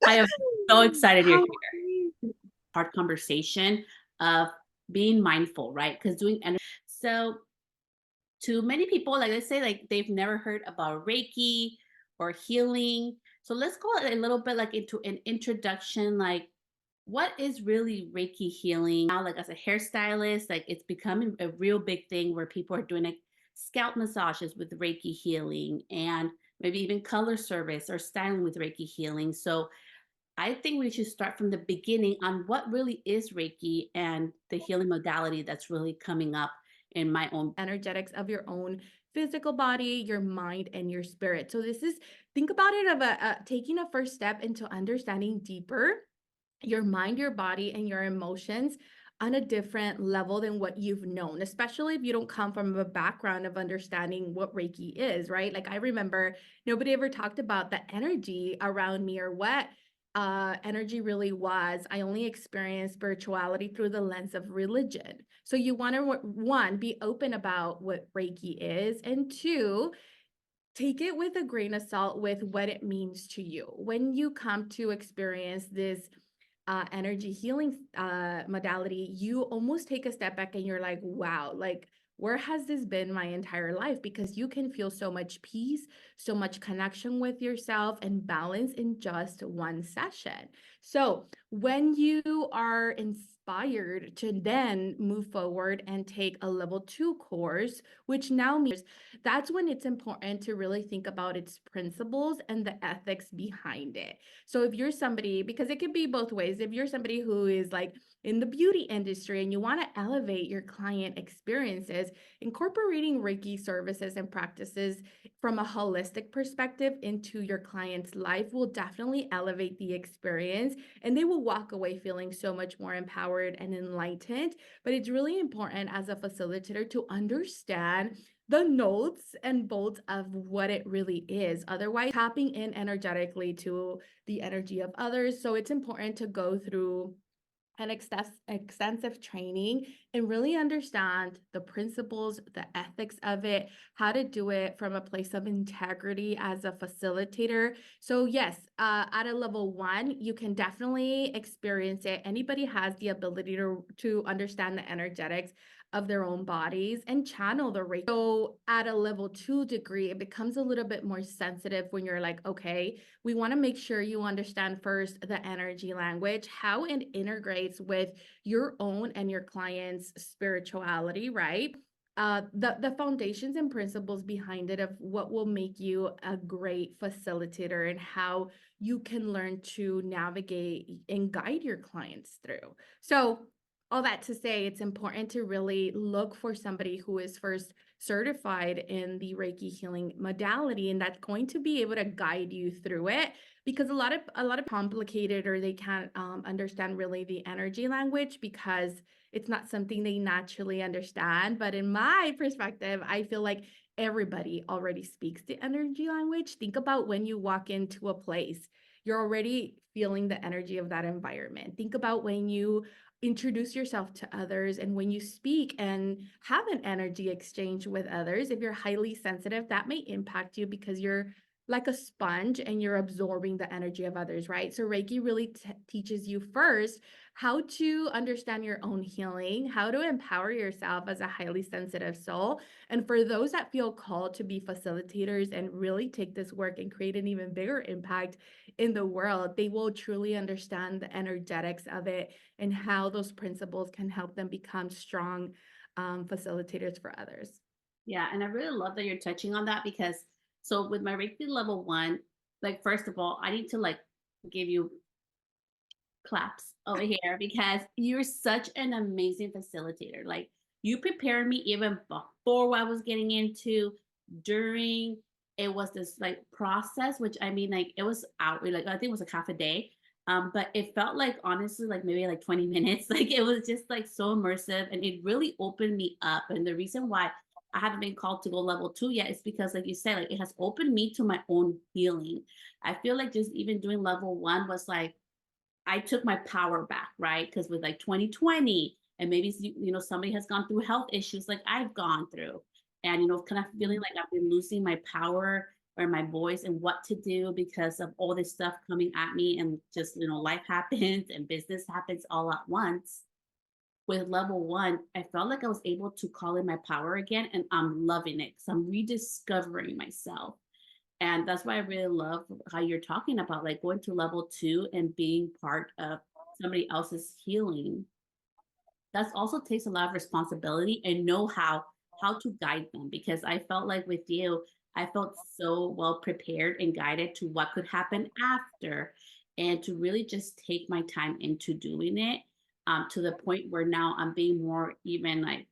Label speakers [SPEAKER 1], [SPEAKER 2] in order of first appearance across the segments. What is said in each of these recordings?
[SPEAKER 1] I am so excited you're
[SPEAKER 2] How
[SPEAKER 1] here.
[SPEAKER 2] amazing.
[SPEAKER 1] Hard conversation of being mindful, right? Because doing so to many people, like let's say like they've never heard about Reiki or healing. So let's go a little bit like into an introduction, like what is really Reiki healing now? Like as a hairstylist, like it's becoming a real big thing where people are doing like scalp massages with Reiki healing and maybe even color service or styling with Reiki healing. So I think we should start from the beginning on what really is Reiki and the healing modality that's really coming up in my own.
[SPEAKER 2] Energetics of your own physical body, your mind, and your spirit. So this is think about it of a taking a first step into understanding deeper your mind, your body, and your emotions on a different level than what you've known, especially if you don't come from a background of understanding what Reiki is, right? Like I remember nobody ever talked about the energy around me or what energy really was. I only experienced spirituality through the lens of religion. So you want to one, be open about what Reiki is, and two, take it with a grain of salt with what it means to you. When you come to experience this energy healing modality, you almost take a step back and you're like, wow, like where has this been my entire life? Because you can feel so much peace, so much connection with yourself and balance in just one session. So when you are inspired to then move forward and take a level 2 course, which now means that's when it's important to really think about its principles and the ethics behind it. So if you're somebody, because it can be both ways, if you're somebody who is like in the beauty industry and you want to elevate your client experiences, incorporating Reiki services and practices from a holistic perspective into your client's life will definitely elevate the experience and they will walk away feeling so much more empowered and enlightened. But it's really important as a facilitator to understand the notes and bolts of what it really is. Otherwise, tapping in energetically to the energy of others. So it's important to go through an extensive training and really understand the principles, the ethics of it, how to do it from a place of integrity as a facilitator. So, yes, at a level 1, you can definitely experience it. Anybody has the ability to understand the energetics of their own bodies and channel the Reiki. So, at a level 2 degree, it becomes a little bit more sensitive when you're like, okay, we want to make sure you understand first the energy language, how it integrates with your own and your client's spirituality, right? The foundations and principles behind it of what will make you a great facilitator and how you can learn to navigate and guide your clients through. So all that to say, it's important to really look for somebody who is first certified in the Reiki healing modality, and that's going to be able to guide you through it, because a lot of complicated, or they can't understand really the energy language because it's not something they naturally understand. But in my perspective, I feel like everybody already speaks the energy language. Think about when you walk into a place, you're already feeling the energy of that environment. Think about when you introduce yourself to others and when you speak and have an energy exchange with others. If you're highly sensitive, that may impact you because you're like a sponge and you're absorbing the energy of others, right? So Reiki really teaches you first how to understand your own healing, how to empower yourself as a highly sensitive soul. And for those that feel called to be facilitators and really take this work and create an even bigger impact in the world, they will truly understand the energetics of it and how those principles can help them become strong facilitators for others.
[SPEAKER 1] Yeah, and I really love that you're touching on that because so with my Reiki level 1, like first of all, I need to like give you claps over here because you're such an amazing facilitator. Like you prepared me even before what I was getting into, during. It was this like process, which I mean, like it was out. Like I think it was a half a day, but it felt like honestly, like maybe like 20 minutes. Like it was just like so immersive, and it really opened me up. And the reason why I haven't been called to go level 2 yet is because, like you said, like it has opened me to my own healing. I feel like just even doing level 1 was like I took my power back, right? Because with like 2020, and maybe somebody has gone through health issues like I've gone through, and kind of feeling like I've been losing my power or my voice and what to do because of all this stuff coming at me and just, life happens and business happens all at once. With level one, I felt like I was able to call in my power again, and I'm loving it because I'm rediscovering myself. And that's why I really love how you're talking about like going to level two and being part of somebody else's healing. That also takes a lot of responsibility and know how to guide them, because I felt like with you, I felt so well prepared and guided to what could happen after, and to really just take my time into doing it, to the point where now I'm being more even like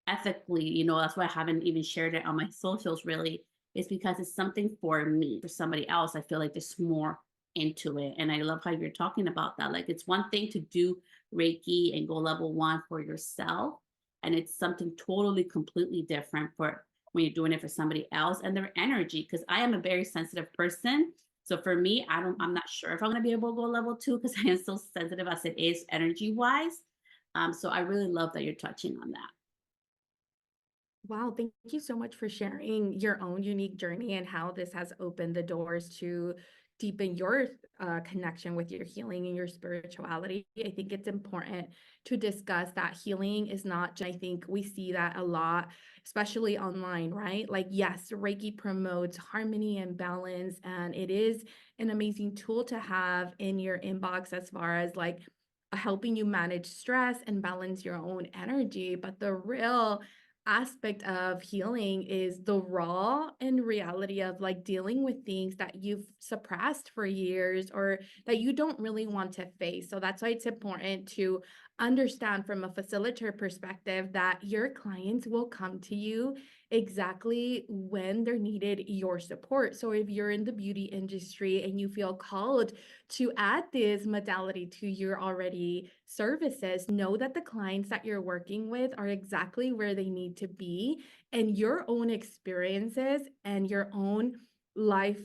[SPEAKER 1] ethically, that's why I haven't even shared it on my socials really, is because it's something for me. For somebody else, I feel like there's more into it. And I love how you're talking about that. Like it's one thing to do Reiki and go level one for yourself. And it's something totally completely different for when you're doing it for somebody else and their energy. Cause I am a very sensitive person. So for me, I'm not sure if I'm gonna be able to go level two because I am so sensitive as it is energy wise. So I really love that you're touching on that.
[SPEAKER 2] Wow, thank you so much for sharing your own unique journey and how this has opened the doors to deepen your connection with your healing and your spirituality. I think it's important to discuss that healing is not, I think we see that a lot, especially online, right? Like, yes, Reiki promotes harmony and balance, and it is an amazing tool to have in your inbox as far as like helping you manage stress and balance your own energy. But the real aspect of healing is the raw and reality of like dealing with things that you've suppressed for years or that you don't really want to face. So that's why it's important to understand from a facilitator perspective that your clients will come to you exactly when they're needed your support. So if you're in the beauty industry and you feel called to add this modality to your already services, know that the clients that you're working with are exactly where they need to be, and your own experiences and your own life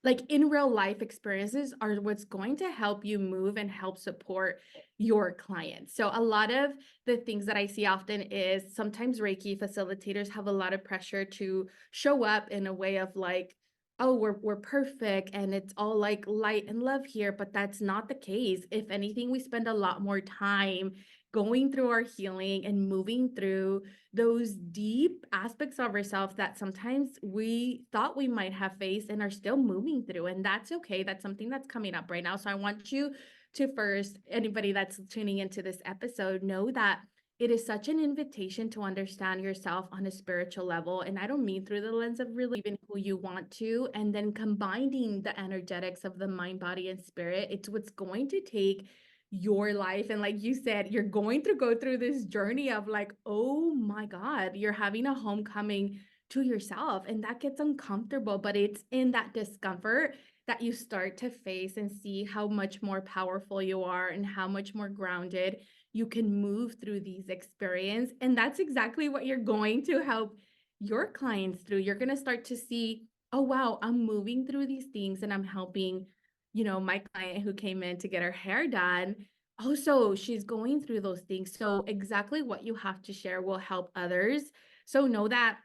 [SPEAKER 2] like in real life experiences are what's going to help you move and help support your clients. So a lot of the things that I see often is sometimes Reiki facilitators have a lot of pressure to show up in a way of like, oh, we're perfect and it's all like light and love here, but that's not the case. If anything, we spend a lot more time going through our healing and moving through those deep aspects of ourselves that sometimes we thought we might have faced and are still moving through. And that's okay. That's something that's coming up right now. So I want you to first, anybody that's tuning into this episode, know that it is such an invitation to understand yourself on a spiritual level. And I don't mean through the lens of really even who you want to, and then combining the energetics of the mind, body, and spirit. It's what's going to take your life. And like you said, you're going to go through this journey of like, oh my God, you're having a homecoming to yourself. And that gets uncomfortable, but it's in that discomfort that you start to face and see how much more powerful you are and how much more grounded you can move through these experiences. And that's exactly what you're going to help your clients through. You're going to start to see, oh, wow, I'm moving through these things and I'm helping, my client who came in to get her hair done. Also, she's going through those things. So exactly what you have to share will help others. So know that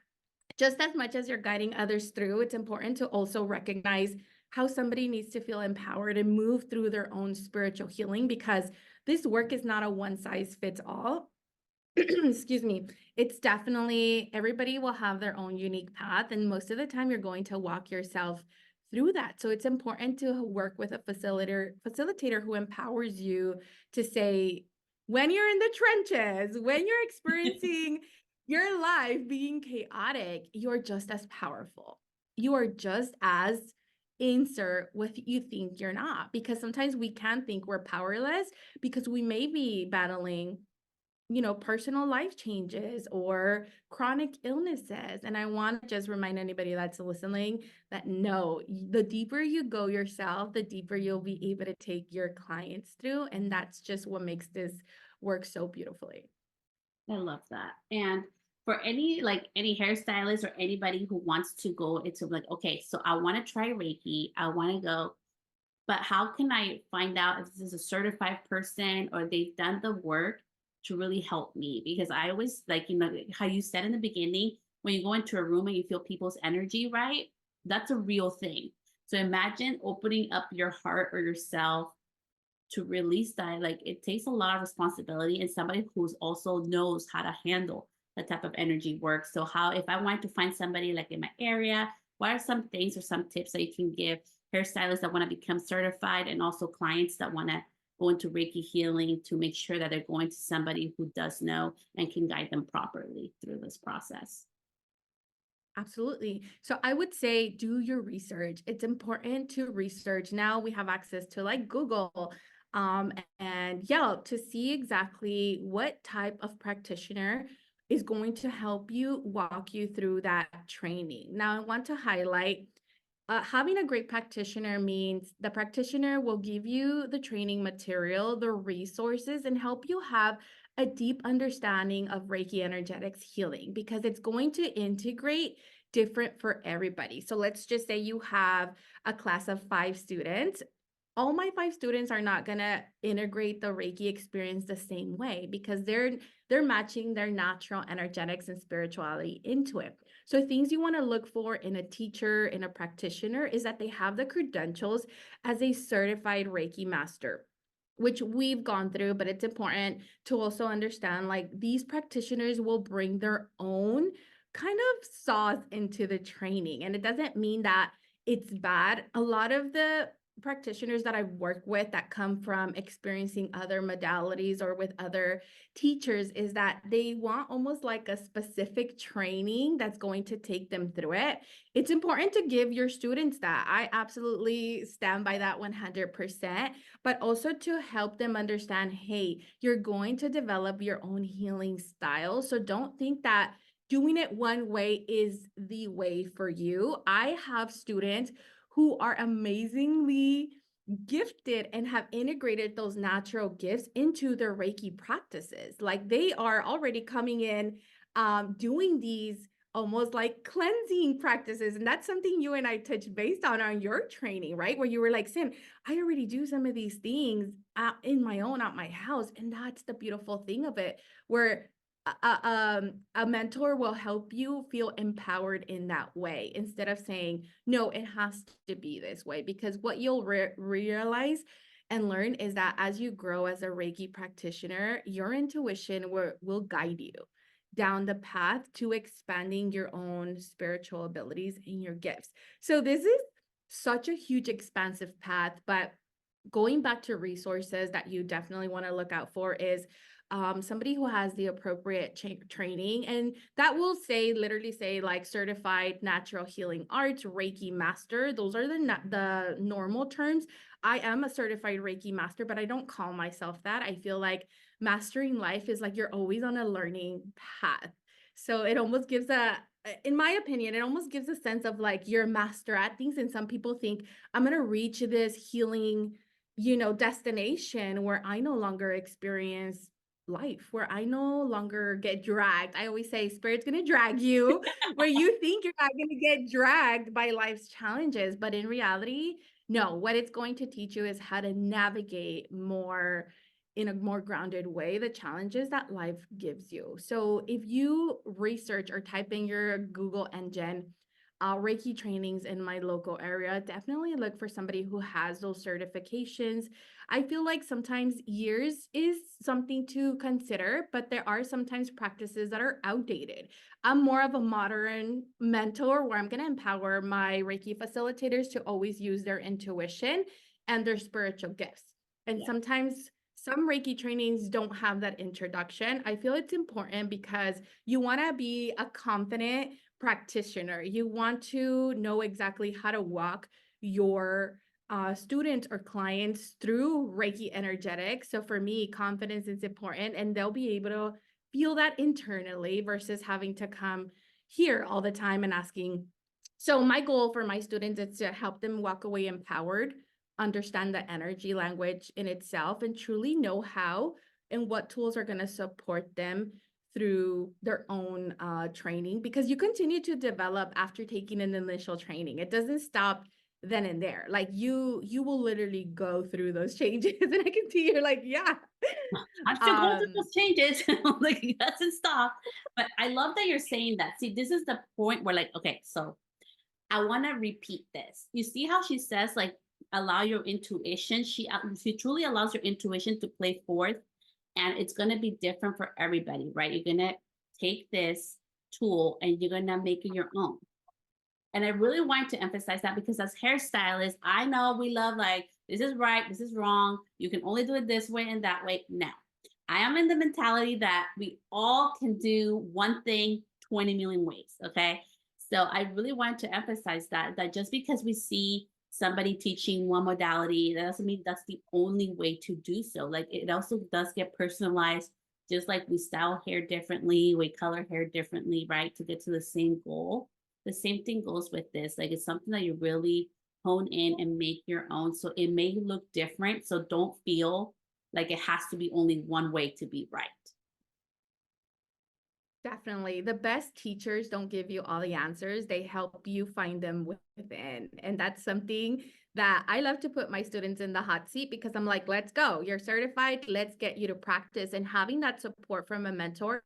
[SPEAKER 2] just as much as you're guiding others through, it's important to also recognize how somebody needs to feel empowered and move through their own spiritual healing, because this work is not a one size fits all. Excuse me. It's definitely, everybody will have their own unique path, and most of the time you're going to walk yourself through that. So it's important to work with a facilitator who empowers you to say, when you're in the trenches, when you're experiencing your life being chaotic, you're just as powerful. You are just as insert what you think you're not, because sometimes we can think we're powerless because we may be battling personal life changes or chronic illnesses. And I want to just remind anybody that's listening that no, the deeper you go yourself, the deeper you'll be able to take your clients through. And that's just what makes this work so beautifully.
[SPEAKER 1] I love that. And for any hairstylist or anybody who wants to go into like, okay, so I want to try Reiki, I want to go, but how can I find out if this is a certified person or they've done the work to really help me? Because I always like, how you said in the beginning, when you go into a room and you feel people's energy, right? That's a real thing. So imagine opening up your heart or yourself to release that. Like it takes a lot of responsibility and somebody who's also knows how to handle that type of energy work. So how, if I wanted to find somebody like in my area, what are some things or some tips that you can give hairstylists that want to become certified and also clients that want to go into Reiki healing to make sure that they're going to somebody who does know and can guide them properly through this process?
[SPEAKER 2] Absolutely. So I would say do your research. It's important to research. Now we have access to like Google and Yelp to see exactly what type of practitioner is going to help you walk you through that training. Now I want to highlight having a great practitioner means the practitioner will give you the training material, the resources, and help you have a deep understanding of Reiki energetics healing because it's going to integrate different for everybody. So let's just say you have a class of 5 students. All my 5 students are not going to integrate the Reiki experience the same way because they're matching their natural energetics and spirituality into it. So things you want to look for in a teacher, in a practitioner is that they have the credentials as a certified Reiki master, which we've gone through, but it's important to also understand like these practitioners will bring their own kind of sauce into the training. And it doesn't mean that it's bad. A lot of the practitioners that I've worked with that come from experiencing other modalities or with other teachers is that they want almost like a specific training that's going to take them through it. It's important to give your students that. I absolutely stand by that 100%, but also to help them understand, hey, you're going to develop your own healing style. So don't think that doing it one way is the way for you. I have students who are amazingly gifted and have integrated those natural gifts into their Reiki practices. Like they are already coming in doing these almost like cleansing practices. And that's something you and I touched based on your training, right? Where you were like, Sam, I already do some of these things in my own, at my house. And that's the beautiful thing of it, where a mentor will help you feel empowered in that way instead of saying, no, it has to be this way. Because what you'll realize and learn is that as you grow as a Reiki practitioner, your intuition will guide you down the path to expanding your own spiritual abilities and your gifts. So this is such a huge expansive path, but going back to resources that you definitely want to look out for is somebody who has the appropriate training, and that will say literally say like certified natural healing arts, Reiki master. Those are the normal terms. I am a certified Reiki master, but I don't call myself that. I feel like mastering life is like you're always on a learning path. So it almost gives in my opinion, it almost gives a sense of like you're a master at things. And some people think I'm going to reach this healing, destination where I no longer experience life, where I no longer get dragged. I always say spirit's going to drag you where you think you're not going to get dragged by life's challenges. But in reality, no, what it's going to teach you is how to navigate more in a more grounded way the challenges that life gives you. So if you research or type in your Google engine, Reiki trainings in my local area, definitely look for somebody who has those certifications. I feel like sometimes years is something to consider, but there are sometimes practices that are outdated. I'm more of a modern mentor where I'm going to empower my Reiki facilitators to always use their intuition and their spiritual gifts. And
[SPEAKER 1] Yeah.
[SPEAKER 2] sometimes some Reiki trainings don't have that introduction. I feel it's important because you want to be a confident practitioner. You want to know exactly how to walk your students or clients through Reiki energetics. So for me, confidence is important, and they'll be able to feel that internally versus having to come here all the time and asking. So my goal for my students is to help them walk away empowered, understand the energy language in itself, and truly know how and what tools are going to support them through their own training, because you continue to develop after taking an initial training. It doesn't stop then and there. Like you will literally go through those changes. And I can see you're like, yeah.
[SPEAKER 1] I'm still going through
[SPEAKER 2] Um,
[SPEAKER 1] those changes. Like it doesn't stop. But I love that you're saying that. See, this is the point where, like, okay, so I want to repeat this. You see how she says, like, allow your intuition. She truly allows your intuition to play forth, and it's going to be different for everybody, right? You're going to take this tool and you're going to make it your own. And I really want to emphasize that because as hairstylists, I know we love like, this is right, this is wrong. You can only do it this way and that way. No, I am in the mentality that we all can do one thing 20 million ways. Okay. So I really want to emphasize that just because we see somebody teaching one modality, that doesn't mean that's the only way to do so. Like it also does get personalized, just like we style hair differently, we color hair differently, right? To get to the same goal. The same thing goes with this. Like it's something that you really hone in and make your own. So it may look different. So don't feel like it has to be only one way to be right.
[SPEAKER 2] Definitely. The best teachers don't give you all the answers. They help you find them within. And that's something that I love to put my students in the hot seat because I'm like, let's go. You're certified. Let's get you to practice. And having that support from a mentor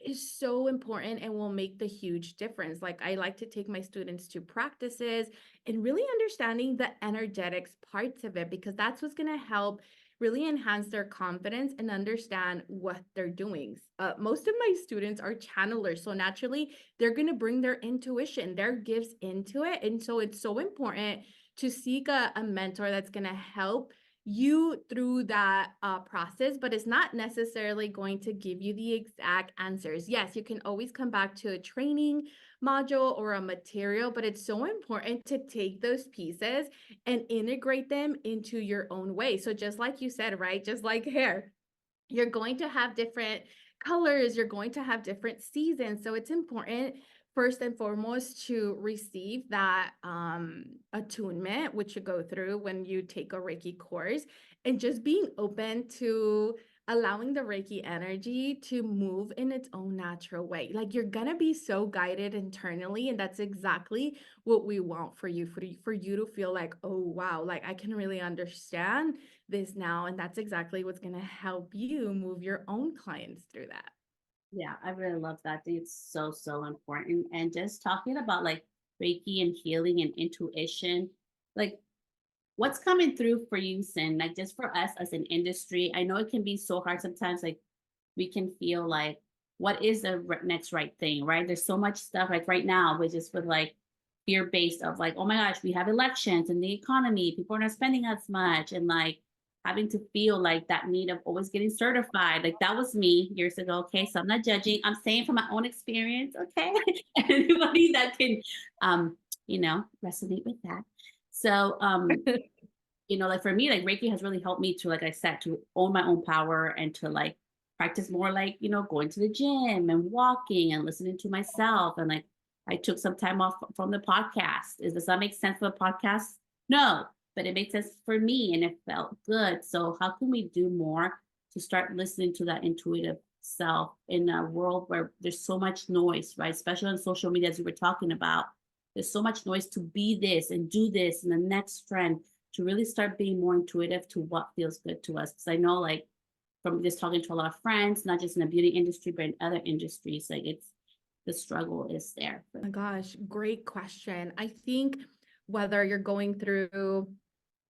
[SPEAKER 2] is so important and will make the huge difference. Like I like to take my students to practices and really understanding the energetics parts of it because that's what's going to help really enhance their confidence and understand what they're doing. Most of my students are channelers. So naturally, they're going to bring their intuition, their gifts into it. And so it's so important to seek a mentor that's going to help you through that process, but it's not necessarily going to give you the exact answers. Yes, you can always come back to a training module or a material, but it's so important to take those pieces and integrate them into your own way. So just like you said, right? Just like hair, you're going to have different colors, you're going to have different seasons. So it's important first and foremost to receive that attunement, which you go through when you take a Reiki course, and just being open to allowing the Reiki energy to move in its own natural way. Like you're gonna be so guided internally, and that's exactly what we want for you, for you to feel like, oh wow, like I can really understand this now. And that's exactly what's gonna help you move your own clients through that.
[SPEAKER 1] Yeah, I really love that. It's so, so important. And just talking about like Reiki and healing and intuition, like what's coming through for you, Sin? Like just for us as an industry, I know it can be so hard sometimes. Like we can feel like, what is the next right thing, right? There's so much stuff like right now, which is with like fear based of like, oh my gosh, we have elections and the economy, people are not spending as much, and like having to feel like that need of always getting certified. Like that was me years ago. Okay, so I'm not judging. I'm saying from my own experience. Okay, anybody that can, um, resonate with that. So, like for me, like Reiki has really helped me to, like I said, to own my own power and to like practice more like, going to the gym and walking and listening to myself. And like I took some time off from the podcast. Does that make sense for the podcast? No, but it makes sense for me and it felt good. So how can we do more to start listening to that intuitive self in a world where there's so much noise, right? Especially on social media, as you were talking about. There's so much noise to be this and do this and the next trend, to really start being more intuitive to what feels good to us. Because I know, like, from just talking to a lot of friends, not just in the beauty industry, but in other industries, like the struggle is there.
[SPEAKER 2] Oh my gosh, great question. I think whether you're going through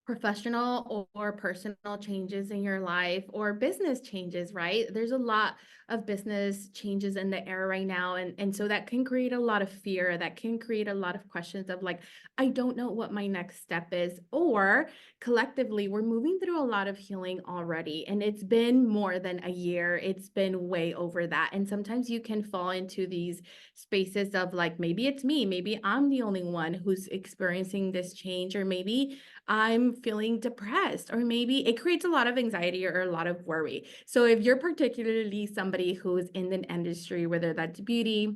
[SPEAKER 2] professional or personal changes in your life or business changes, right? There's a lot of business changes in the air right now. And so that can create a lot of fear, that can create a lot of questions of like, I don't know what my next step is. Or collectively, we're moving through a lot of healing already. And it's been more than a year. It's been way over that. And sometimes you can fall into these spaces of like, maybe it's me, maybe I'm the only one who's experiencing this change, or maybe I'm feeling depressed, or maybe it creates a lot of anxiety or a lot of worry. So if you're particularly somebody who's in the industry, whether that's beauty,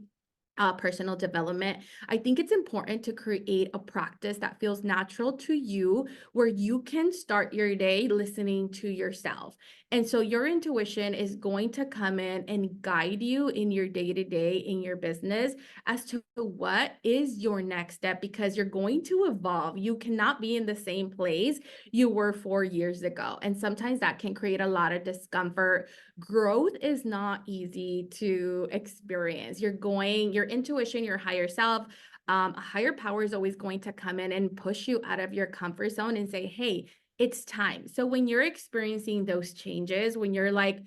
[SPEAKER 2] personal development, I think it's important to create a practice that feels natural to you, where you can start your day listening to yourself. And so your intuition is going to come in and guide you in your day to day in your business as to what is your next step, because you're going to evolve. You cannot be in the same place you were 4 years ago. And sometimes that can create a lot of discomfort. Growth is not easy to experience. Your intuition, your higher self, a higher power is always going to come in and push you out of your comfort zone and say, hey, it's time. So when you're experiencing those changes, when you're like,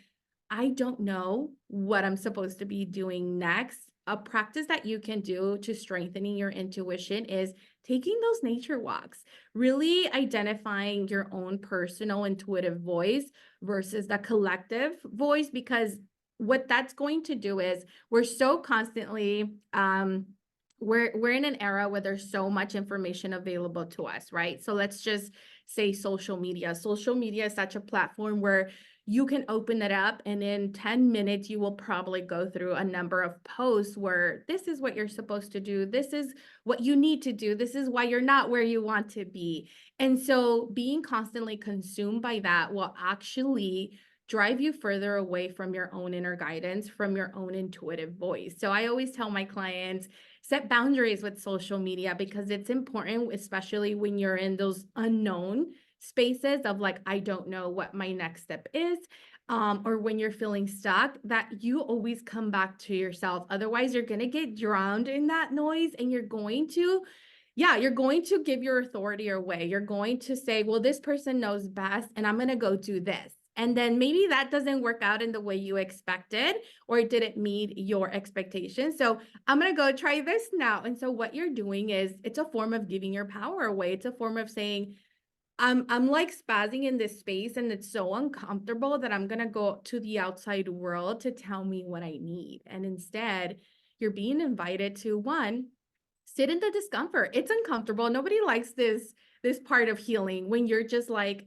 [SPEAKER 2] I don't know what I'm supposed to be doing next, a practice that you can do to strengthening your intuition is taking those nature walks, really identifying your own personal intuitive voice versus the collective voice, because what that's going to do is we're so constantly we're in an era where there's so much information available to us, right? So let's just say social media. Social media is such a platform where you can open it up and in 10 minutes you will probably go through a number of posts where this is what you're supposed to do, this is what you need to do, this is why you're not where you want to be. And so being constantly consumed by that will actually drive you further away from your own inner guidance, from your own intuitive voice. So I always tell my clients, set boundaries with social media, because it's important, especially when you're in those unknown spaces of like, I don't know what my next step is, or when you're feeling stuck, that you always come back to yourself. Otherwise, you're going to get drowned in that noise, and you're going to give your authority away. You're going to say, well, this person knows best, and I'm going to go do this. And then maybe that doesn't work out in the way you expected, or it didn't meet your expectations. So I'm going to go try this now. And so what you're doing is, it's a form of giving your power away. It's a form of saying, I'm like spazzing in this space and it's so uncomfortable that I'm going to go to the outside world to tell me what I need. And instead, you're being invited to, one, sit in the discomfort. It's uncomfortable. Nobody likes this part of healing, when you're just like,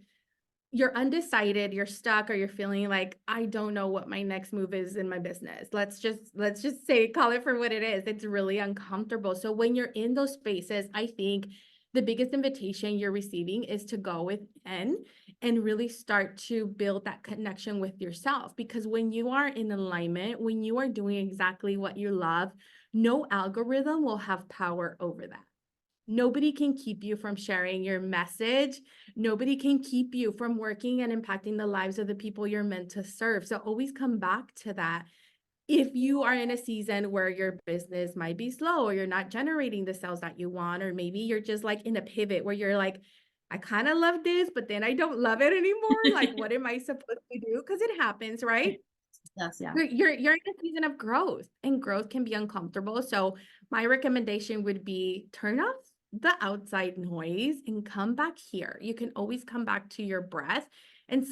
[SPEAKER 2] you're undecided, you're stuck, or you're feeling like, I don't know what my next move is in my business. Let's just say, call it for what it is. It's really uncomfortable. So when you're in those spaces, I think the biggest invitation you're receiving is to go within and really start to build that connection with yourself. Because when you are in alignment, when you are doing exactly what you love, no algorithm will have power over that. Nobody can keep you from sharing your message. Nobody can keep you from working and impacting the lives of the people you're meant to serve. So always come back to that. If you are in a season where your business might be slow, or you're not generating the sales that you want, or maybe you're just like in a pivot where you're like, I kind of love this, but then I don't love it anymore. Like, what am I supposed to do? Because it happens, right?
[SPEAKER 1] Yes, yeah.
[SPEAKER 2] You're in a season of growth, and growth can be uncomfortable. So my recommendation would be, turn off the outside noise and come back here. You can always come back to your breath, and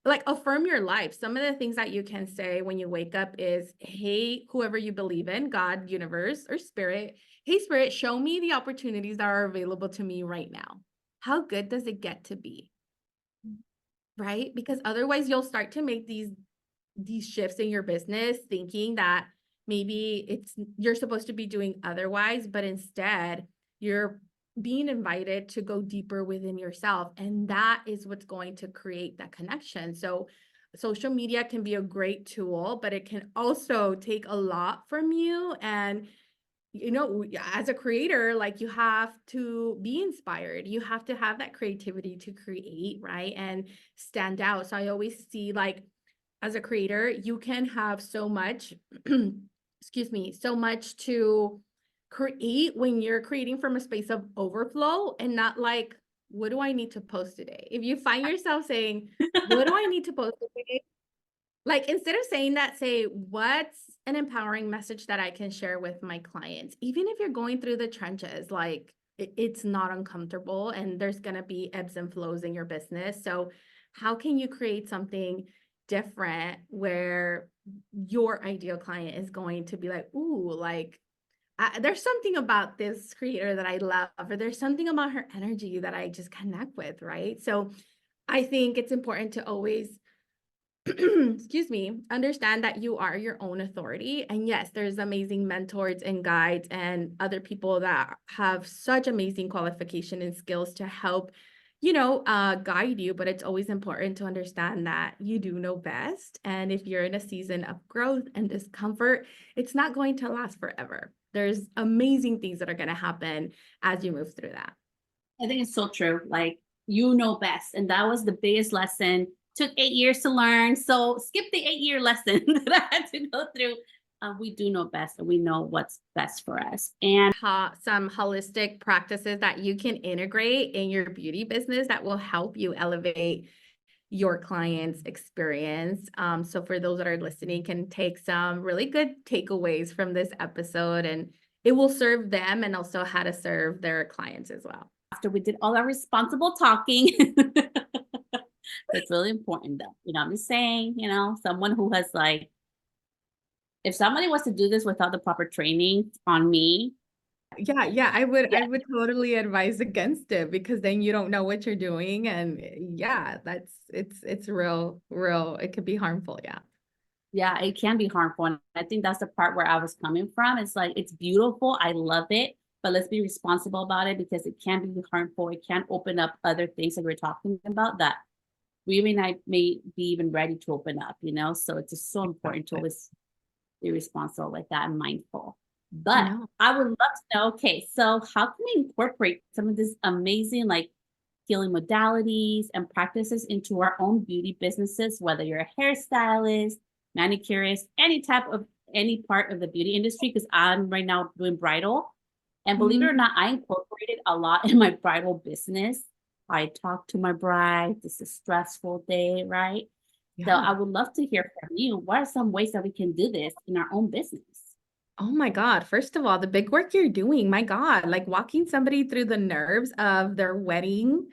[SPEAKER 2] like affirm your life. Some of the things that you can say when you wake up is, hey, whoever you believe in, God, universe, or spirit, hey, spirit, show me the opportunities that are available to me right now. How good does it get to be? Right? Because otherwise you'll start to make these shifts in your business, thinking that maybe you're supposed to be doing otherwise, but instead you're being invited to go deeper within yourself. And that is what's going to create that connection. So social media can be a great tool, but it can also take a lot from you. And as a creator, like, you have to be inspired. You have to have that creativity to create, right? And stand out. So I always see, like, as a creator, you can have so much, excuse me, so much to create when you're creating from a space of overflow, and not like, what do I need to post today? If you find yourself saying, what do I need to post today? Like, instead of saying that, say, what's an empowering message that I can share with my clients? Even if you're going through the trenches, like, it's not uncomfortable, and there's going to be ebbs and flows in your business. So how can you create something different where your ideal client is going to be like, ooh, like, there's something about this creator that I love, or there's something about her energy that I just connect with, right? So I think it's important to always excuse me, understand that you are your own authority. And yes, there's amazing mentors and guides and other people that have such amazing qualification and skills to help, guide you. But it's always important to understand that you do know best. And if you're in a season of growth and discomfort, it's not going to last forever. There's amazing things that are going to happen as you move through that.
[SPEAKER 1] I think it's so true. Like, you know best. And that was the biggest lesson. Took 8 years to learn. So skip the 8 year lesson that I had to go through. We do know best and we know what's best for us. And
[SPEAKER 2] Some holistic practices that you can integrate in your beauty business that will help you elevate your client's experience. So for those that are listening, can take some really good takeaways from this episode, and it will serve them and also how to serve their clients as well.
[SPEAKER 1] after we did all our responsible talking, it's really important though. I'm just saying, someone who has like, if somebody was to do this without the proper training on me,
[SPEAKER 2] Yeah, I would totally advise against it, because then you don't know what you're doing, and yeah, it's real, it could be harmful. Yeah.
[SPEAKER 1] yeah, it can be harmful. And I think that's the part where I was coming from. It's like, it's beautiful. I love it. But let's be responsible about it because it can be harmful. It can open up other things that we're talking about that we may be even ready to open up. So it's just so important to always be responsible with that and mindful. But
[SPEAKER 2] No.
[SPEAKER 1] I would love to know, okay, so how can we incorporate some of this amazing like healing modalities and practices into our own beauty businesses, whether you're a hairstylist, manicurist, any part of the beauty industry, because I'm right now doing bridal. And believe it or not, I incorporated a lot in my bridal business. I talk to my bride. This is a stressful day, right? So
[SPEAKER 2] Yeah.
[SPEAKER 1] I would love to hear from you. What are some ways that we can do this in our own business?
[SPEAKER 2] Oh my God. First of all, the big work you're doing, my God, like walking somebody through the nerves of their wedding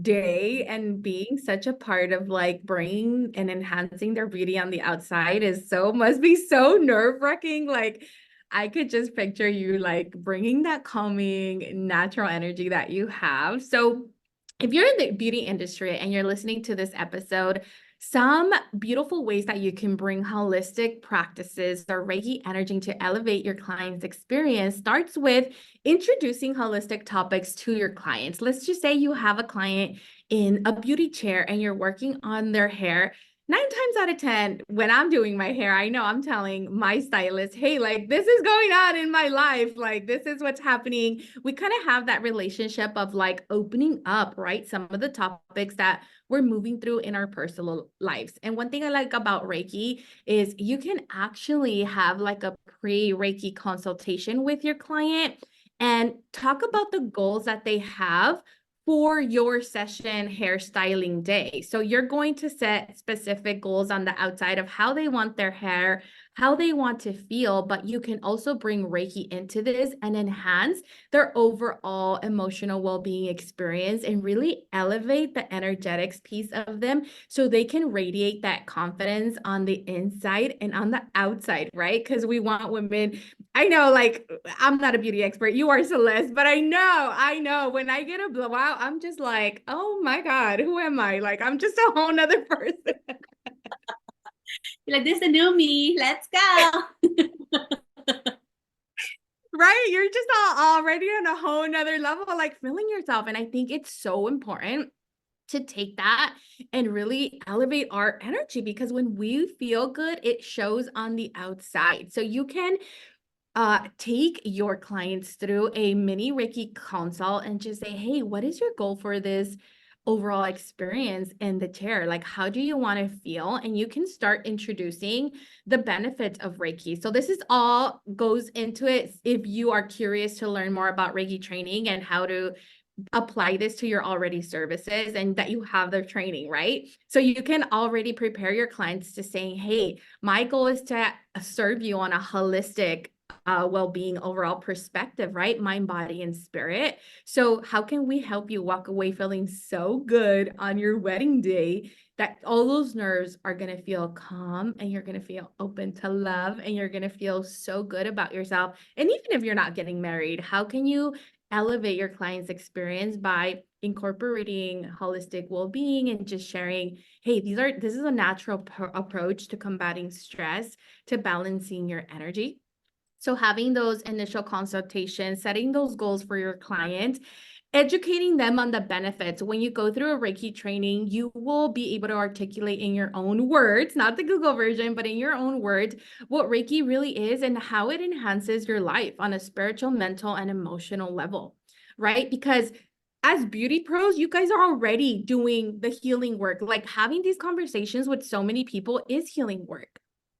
[SPEAKER 2] day and being such a part of like bringing and enhancing their beauty on the outside must be so nerve-wracking. Like, I could just picture you like bringing that calming, natural energy that you have. So, if you're in the beauty industry and you're listening to this episode, some beautiful ways that you can bring holistic practices or Reiki energy to elevate your client's experience starts with introducing holistic topics to your clients. Let's just say you have a client in a beauty chair and you're working on their hair. 9 times out of 10, when I'm doing my hair, I know I'm telling my stylist, hey, like, this is going on in my life. Like, this is what's happening. We kind of have that relationship of like opening up, right? Some of the topics that we're moving through in our personal lives. And one thing I like about Reiki is you can actually have like a pre-Reiki consultation with your client and talk about the goals that they have for your session hairstyling day. So you're going to set specific goals on the outside of how they want their hair, how they want to feel, but you can also bring Reiki into this and enhance their overall emotional well-being experience and really elevate the energetics piece of them so they can radiate that confidence on the inside and on the outside, right? Because we want women, I know, like, I'm not a beauty expert, you are, Celeste, but I know when I get a blowout, I'm just like, oh my God, who am I? Like, I'm just a whole nother person.
[SPEAKER 1] You're like, this is the new me. Let's go.
[SPEAKER 2] Right? You're just already on a whole nother level, like feeling yourself. And I think it's so important to take that and really elevate our energy, because when we feel good, it shows on the outside. So you can take your clients through a mini Reiki consult and just say, hey, what is your goal for this overall experience in the chair? Like, how do you want to feel? And you can start introducing the benefits of Reiki. So this is all goes into it if you are curious to learn more about Reiki training and how to apply this to your already services and that you have their training, right? So you can already prepare your clients to saying, hey, my goal is to serve you on a holistic well-being overall perspective, right? Mind, body, and spirit. So how can we help you walk away feeling so good on your wedding day that all those nerves are going to feel calm and you're going to feel open to love and you're going to feel so good about yourself? And even if you're not getting married, how can you elevate your client's experience by incorporating holistic well-being and just sharing, hey, this is a natural approach to combating stress, to balancing your energy. So having those initial consultations, setting those goals for your client, educating them on the benefits. When you go through a Reiki training, you will be able to articulate in your own words, not the Google version, but in your own words, what Reiki really is and how it enhances your life on a spiritual, mental, and emotional level, right? Because as beauty pros, you guys are already doing the healing work. Like having these conversations with so many people is healing work.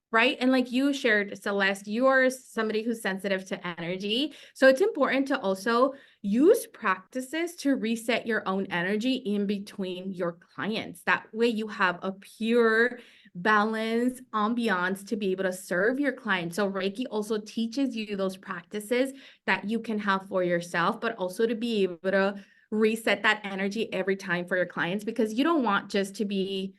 [SPEAKER 2] Right. And like you shared, Celeste, you are somebody who's sensitive to energy. So it's important to also use practices to reset your own energy in between your clients. That way you have a pure, balanced ambiance to be able to serve your clients. So Reiki also teaches you those practices that you can have for yourself, but also to be able to reset that energy every time for your clients, because you don't want just to be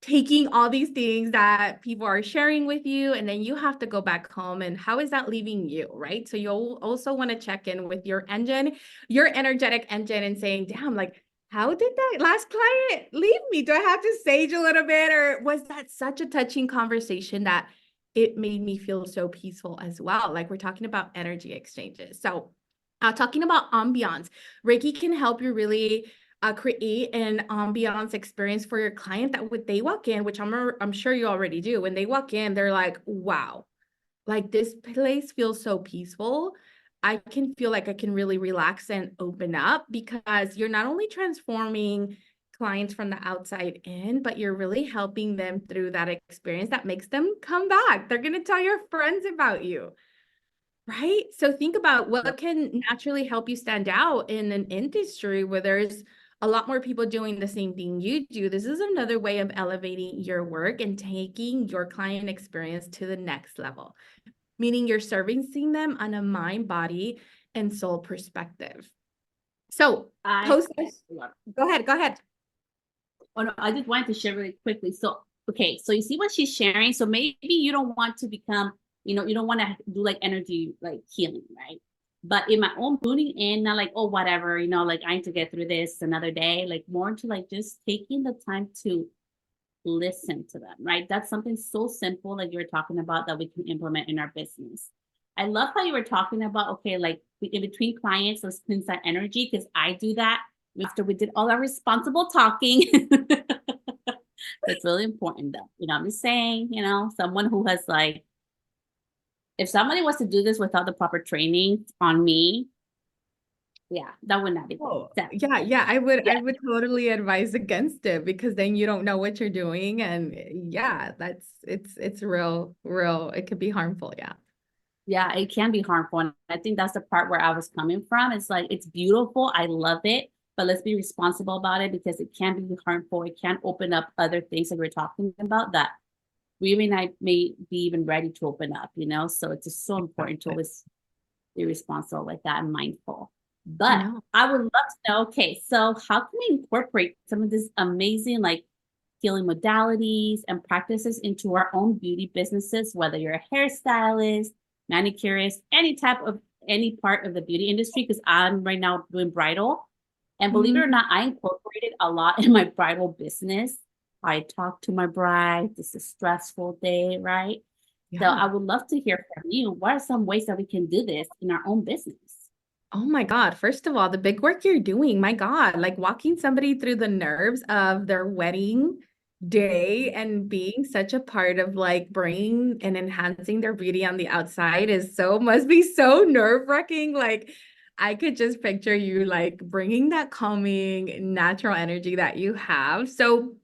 [SPEAKER 2] taking all these things that people are sharing with you, and then you have to go back home, and how is that leaving you, right? So you'll also want to check in with your engine, your energetic engine, and saying, damn, like, how did that last client leave me? Do I have to sage a little bit, or was that such a touching conversation that it made me feel so peaceful as well? Like, we're talking about energy exchanges. So talking about ambiance, Reiki can help you really create an ambiance experience for your client that when they walk in, which I'm sure you already do, when they walk in, they're like, wow, like this place feels so peaceful. I can feel like I can really relax and open up, because you're not only transforming clients from the outside in, but you're really helping them through that experience that makes them come back. They're going to tell your friends about you. Right? So think about what can naturally help you stand out in an industry where there's a lot more people doing the same thing you do. This is another way of elevating your work and taking your client experience to the next level, meaning you're servicing them on a mind, body, and soul perspective. So
[SPEAKER 1] I
[SPEAKER 2] post, go ahead, go ahead.
[SPEAKER 1] Oh no, I just wanted to share really quickly. So, okay, so you see what she's sharing. So maybe you don't want to become, you don't want to do like energy like healing, right? But in my own tuning in, not like, oh, whatever, like I need to get through this another day, like more into like just taking the time to listen to them, right? That's something so simple, like you were talking about, that we can implement in our business. I love how you were talking about, okay, like in between clients, let's cleanse that energy, because I do that after we did all our responsible talking. It's really important though. I'm just saying, someone who has like, if somebody was to do this without the proper training on me, yeah, that would not be
[SPEAKER 2] Oh,
[SPEAKER 1] good.
[SPEAKER 2] yeah, I
[SPEAKER 1] Yeah,
[SPEAKER 2] would totally advise against it, because then you don't know what you're doing. And yeah, it's real. It could be harmful. Yeah.
[SPEAKER 1] yeah, it can be harmful. And I think that's the part where I was coming from. It's like, it's beautiful. I love it. But let's be responsible about it, because it can be harmful. It can open up other things that we're talking about that we may be even ready to open up. So it's just so important to always be responsible with that and mindful.
[SPEAKER 2] I
[SPEAKER 1] But
[SPEAKER 2] know.
[SPEAKER 1] I would love to know, okay, so how can we incorporate some of this amazing like healing modalities and practices into our own beauty businesses, whether you're a hairstylist, manicurist, any part of the beauty industry? Because I'm right now doing bridal. And believe it
[SPEAKER 2] Mhm.
[SPEAKER 1] or not, I incorporated a lot in my bridal business. I talk to my bride. This is a stressful day, right? So I
[SPEAKER 2] Yeah.
[SPEAKER 1] would love to hear from you. What are some ways that we can do this in our own business?
[SPEAKER 2] Oh my God. First of all, the big work you're doing, my God, like walking somebody through the nerves of their wedding day and being such a part of like bringing and enhancing their beauty on the outside must be so nerve-wracking. Like I could just picture you like bringing that calming, natural energy that you have. So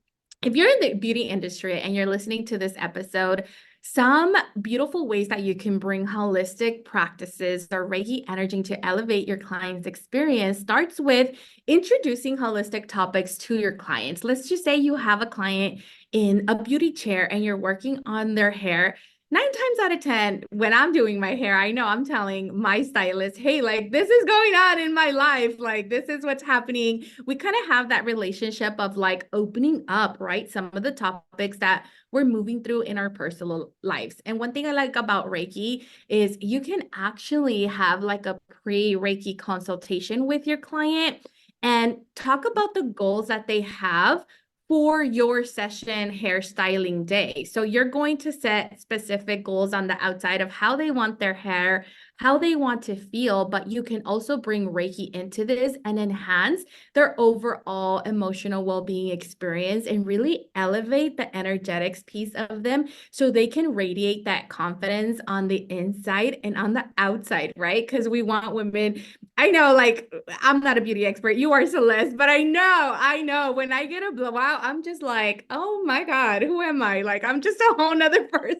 [SPEAKER 2] if you're in the beauty industry and you're listening to this episode, some beautiful ways that you can bring holistic practices or Reiki energy to elevate your client's experience starts with introducing holistic topics to your clients. Let's just say you have a client in a beauty chair and you're working on their hair. 9 times out of 10, when I'm doing my hair, I know I'm telling my stylist, hey, like this is going on in my life. Like this is what's happening. We kind of have that relationship of like opening up, right? Some of the topics that we're moving through in our personal lives. And one thing I like about Reiki is you can actually have like a pre-Reiki consultation with your client and talk about the goals that they have for your session hairstyling day. So you're going to set specific goals on the outside of how they want their hair, how they want to feel, but you can also bring Reiki into this and enhance their overall emotional well-being experience and really elevate the energetics piece of them so they can radiate that confidence on the inside and on the outside, right? Because we want women, I know, like, I'm not a beauty expert. You are, Celeste, but I know when I get a blowout, I'm just like, oh my God, who am I? Like, I'm just a whole nother person.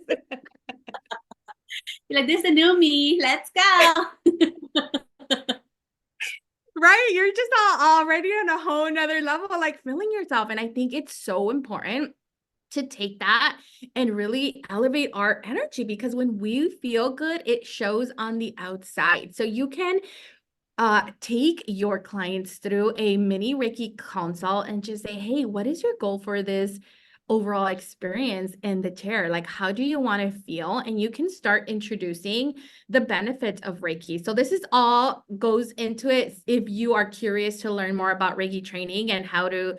[SPEAKER 1] You're like, this is the new me. Let's go.
[SPEAKER 2] Right? You're just already on a whole nother level, like feeling yourself. And I think it's so important to take that and really elevate our energy because when we feel good, it shows on the outside. So you can take your clients through a mini Reiki consult and just say, hey, what is your goal for this overall experience in the chair? Like, how do you want to feel? And you can start introducing the benefits of Reiki. So this is all goes into it if you are curious to learn more about Reiki training and how to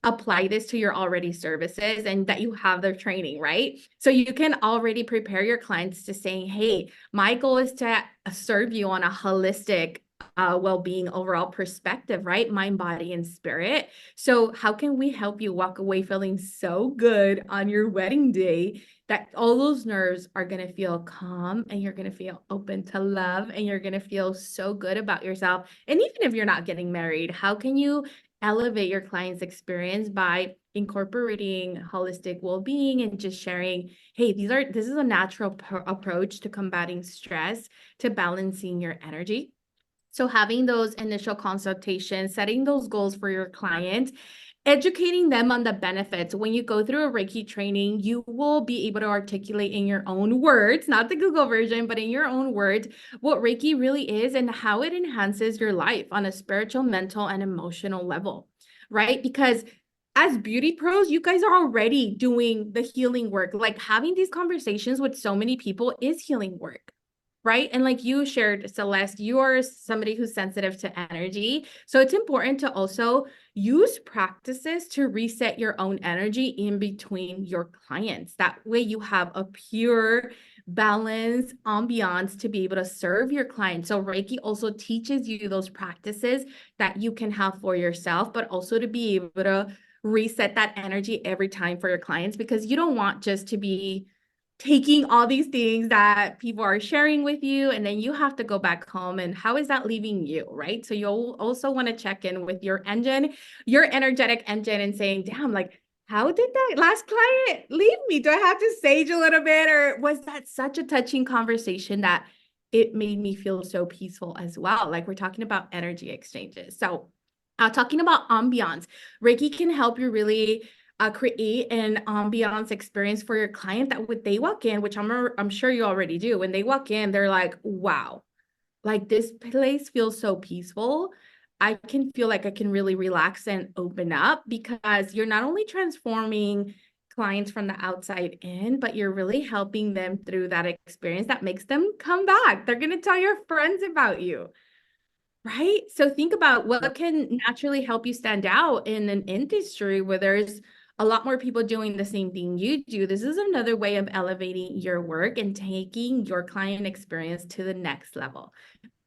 [SPEAKER 2] apply this to your already services and that you have their training, right? So you can already prepare your clients to saying, hey, my goal is to serve you on a holistic well-being overall perspective, right? Mind, body, and spirit. So how can we help you walk away feeling so good on your wedding day that all those nerves are going to feel calm and you're going to feel open to love and you're going to feel so good about yourself. And even if you're not getting married, how can you elevate your client's experience by incorporating holistic well-being and just sharing, hey, this is a natural approach to combating stress, to balancing your energy. So having those initial consultations, setting those goals for your client, educating them on the benefits. When you go through a Reiki training, you will be able to articulate in your own words, not the Google version, but in your own words, what Reiki really is and how it enhances your life on a spiritual, mental, and emotional level, right? Because as beauty pros, you guys are already doing the healing work. Like having these conversations with so many people is healing work. Right. And like you shared, Celeste, you are somebody who's sensitive to energy. So it's important to also use practices to reset your own energy in between your clients. That way you have a pure, balanced ambiance to be able to serve your clients. So Reiki also teaches you those practices that you can have for yourself, but also to be able to reset that energy every time for your clients because you don't want just to be taking all these things that people are sharing with you and then you have to go back home and how is that leaving you, right? So you'll also want to check in with your engine, your energetic engine and saying, damn, like how did that last client leave me? Do I have to sage a little bit or was that such a touching conversation that it made me feel so peaceful as well? Like we're talking about energy exchanges. So talking about ambiance, Reiki can help you really create an ambiance experience for your client that when they walk in, which I'm sure you already do, when they walk in, they're like, wow, like this place feels so peaceful. I can feel like I can really relax and open up because you're not only transforming clients from the outside in, but you're really helping them through that experience that makes them come back. They're going to tell your friends about you. Right? So think about what can naturally help you stand out in an industry where there's a lot more people doing the same thing you do. This is another way of elevating your work and taking your client experience to the next level,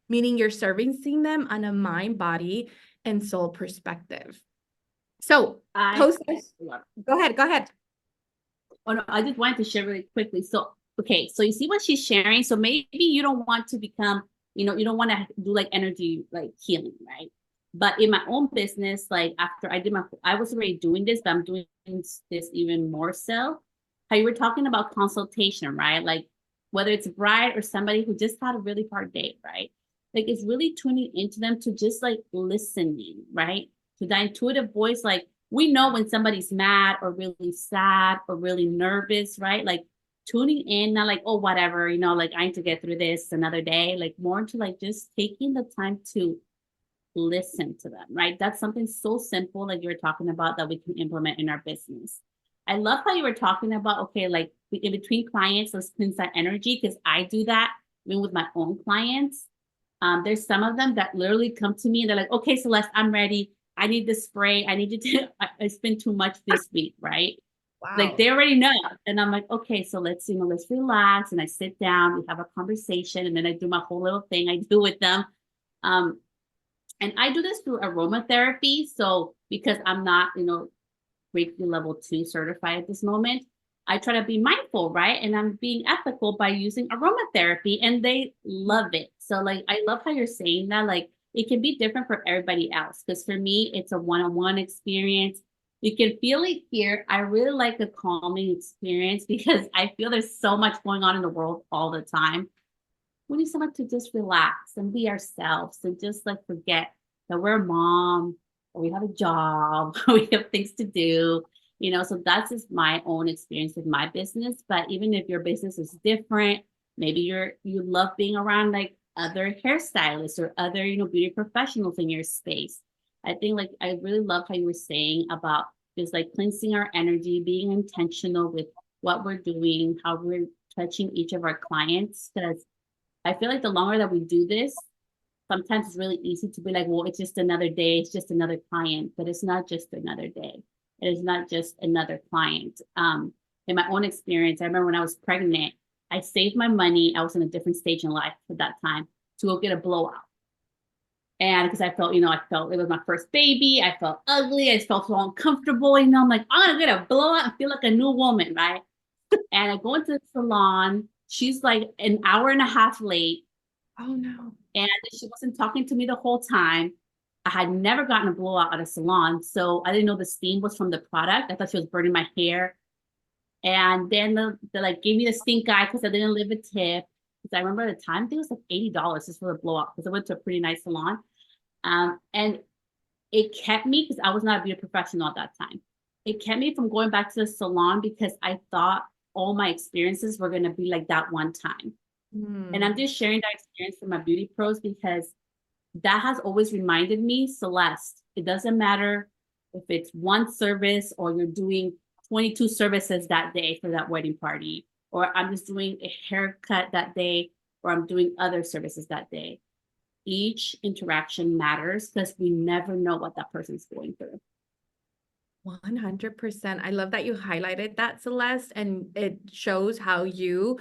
[SPEAKER 2] meaning you're servicing them on a mind, body, and soul perspective. So
[SPEAKER 1] I
[SPEAKER 2] post this. Go ahead.
[SPEAKER 1] Oh no, I just wanted to share really quickly. So, okay, so you see what she's sharing. So maybe you don't want to become, you don't want to do like energy like healing, right? But in my own business, like after I was already doing this, but I'm doing this even more so. How you were talking about consultation, right? Like whether it's a bride or somebody who just had a really hard day, right? Like it's really tuning into them to just like listening, right? To that intuitive voice, like we know when somebody's mad or really sad or really nervous, right? Like tuning in, not like, oh, whatever, you know, like I need to get through this another day, like more into like just taking the time to listen to them, right? That's something so simple, like you were talking about, that we can implement in our business. I love how you were talking about, okay, like in between clients, let's cleanse that energy, because I do that even with my own clients. There's some of them that literally come to me and they're like, okay, Celeste, I'm ready. I need this spray. I need you to, I spent too much this week, right? Like
[SPEAKER 2] Wow.
[SPEAKER 1] they already know. And I'm like, okay, so let's, you know, let's relax. And I sit down, we have a conversation, and then I do my whole little thing I do with them. Um, and I do this through aromatherapy. So because I'm not, you know, Reiki level 2 certified at this moment, I try to be mindful, right? And I'm being ethical by using aromatherapy, and they love it. So like I love how you're saying that. Like it can be different for everybody else. Because for me, it's a one-on-one experience. You can feel it here. I really like a calming experience because I feel there's so much going on in the world all the time. We need someone to just relax and be ourselves and just like forget that we're a mom, or we have a job, or we have things to do, you know. So that's just my own experience with my business. But even if your business is different, maybe you love being around like other hairstylists or other, you know, beauty professionals in your space. I think like I really love how you were saying about just like cleansing our energy, being intentional with what we're doing, how we're touching each of our clients. Because I feel like the longer that we do this, sometimes it's really easy to be like, well, it's just another day, it's just another client, but it's not just another day. It is not just another client. In my own experience, I remember when I was pregnant, I saved my money. I was in a different stage in life at that time to go get a blowout. And because I felt, you know, I felt it was my first baby. I felt ugly. I felt so uncomfortable. You know, I'm like, I'm going to get a blowout and feel like a new woman, right? And I go into the salon. She's like an hour and a half late.
[SPEAKER 2] Oh no.
[SPEAKER 1] And she wasn't talking to me the whole time. I had never gotten a blowout at a salon, so I didn't know the steam was from the product. I thought she was burning my hair. And then they like gave me the stink eye because I didn't leave a tip. Because I remember at the time, I think it was like $80 just for the blowout, because I went to a pretty nice salon. And it kept me, because I was not a beauty professional at that time. It kept me from going back to the salon because I thought all my experiences were going to be like that one time. And I'm
[SPEAKER 2] Hmm.
[SPEAKER 1] just sharing that experience for my beauty pros because that has always reminded me, Celeste, it doesn't matter if it's one service or you're doing 22 services that day for that wedding party, or I'm just doing a haircut that day, or I'm doing other services that day. Each interaction matters because we never know what that person's going through.
[SPEAKER 2] 100%. I love that you highlighted that, Celeste, and it shows how you